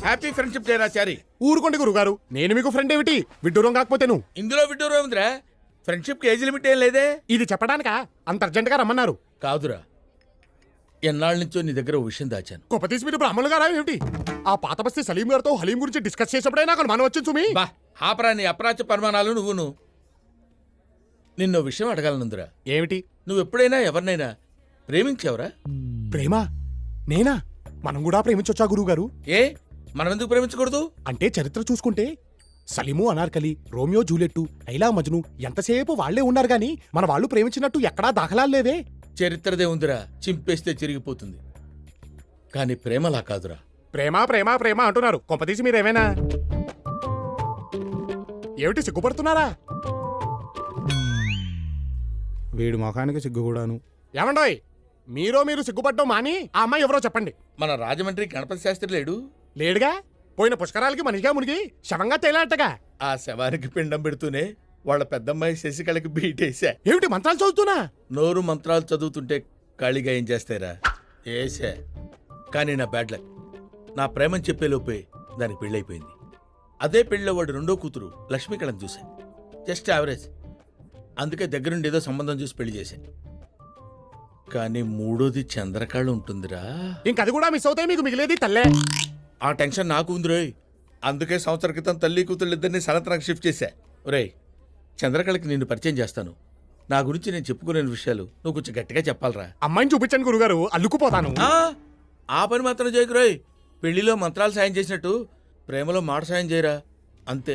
Happy friendship day రాచారి. ఊరుకోండి గురుగారు, నేను మీకు ఫ్రెండ్ ఏమిటి విడ్డూరం కాకపోతే నువ్వు. ఇందులో విడ్డూరం ఉందిరా, ఫ్రెండ్షిప్ కి ఏజ్ లిమిట్ ఏం లేదే. ఇది చెప్పడానికా అంత అర్జెంట్ గా రమ్మన్నారు? కాదురా, ఎన్నాళ్ళ నుంచో నీ దగ్గర ఓ విషయం దాచాను. గొప్పతీసి మీరు బ్రాహ్మణులు గారా ఏమిటి? ఆ పాత బస్తీ సలీం గారితో హలీం గురించి డిస్కస్ చేసినప్పుడే నాకు మనం వచ్చింది సుమి. బా ఆపరా నీ అప్రాచ్య పరిమాణాలు. నువ్వును నిన్నో విషయం అడగాలనుందిరా. ఏమిటి? నువ్వు ఎప్పుడైనా ఎవరినైనా ప్రేమించావురా? ప్రేమ? నేనా? మనం కూడా ప్రేమించొచ్చా గురువుగారు? ఏ మనం ఎందుకు ప్రేమించకూడదు? అంటే చరిత్ర చూసుకుంటే సలీము అనార్కలి, రోమియో జూలియట్టు, లైలా మజ్ను ఎంతసేపు వాళ్లే ఉన్నారు గాని మన వాళ్ళు ప్రేమించినట్టు ఎక్కడా దాఖలాలు లేవే. చరిత్రదే ఉందిరా, చింపేస్తే చిరిగిపోతుంది. కానీ ప్రేమలా కాదురా. ప్రేమ ప్రేమ ప్రేమ అంటున్నారు, కొంపతీసి మీరేమైనా ఏమిటి సిగ్గుపడుతున్నారా? వీడు మొఖానికి సిగ్గు కూడాను. ఏమండోయ్, మీరు సిగ్గుపడ్డం మాని ఆ అమ్మాయి ఎవరో చెప్పండి. మన రాజమండ్రి గణపతి శాస్త్రి లేడు? లేడుగా. పోయిన పుష్కరాలకి మనిషిగా మునిగి శవంగా తేలాటగా. ఆ శవానికి పిండం పెడుతూనే వాళ్ళ పెద్దమ్మాయి శశికళకి బీటేశా. ఏమిటి మంత్రాలు చదువుతున్నా? నోరు మంత్రాలు చదువుతుంటే ఖాళీగా ఏం చేస్తారా? ఏసా. కానీ నా బ్యాడ్ లక్, నా ప్రేమని చెప్పేలోపే దానికి పెళ్ళైపోయింది. అదే పెళ్ళిలో వాడు రెండో కూతురు లక్ష్మీకళని చూశా. Just average. అందుకే దగ్గరుండి ఏదో సంబంధం చూసి పెళ్లి చేశాను. కానీ మూడోది చంద్రకళ ఉంటుందిరా. ఇంకది కూడా మిస్ అవుతాయి, మీకు మిగిలేది తల్లే. ఆ టెన్షన్ నాకు ఉందిరోయ్. అందుకే సంవత్సరం క్రితం తల్లి కూతుళ్ళు ఇద్దరిని సనత్నానికి షిఫ్ట్ చేశా. ఒరేయ్, చంద్రకళకి నిన్ను పరిచయం చేస్తాను. నా గురించి నేను చెప్పుకోలేని విషయాలు నువ్వు కొంచెం గట్టిగా చెప్పాలరా. అమ్మాయిని చూపించండి గురుగారు, అల్లుకుపోతాను. ఆ పని మాత్రం చేయకురోయ్. పెళ్లిలో మంత్రాలు సాయం చేసినట్టు ప్రేమలో మాట సాయం చేయరా, అంతే.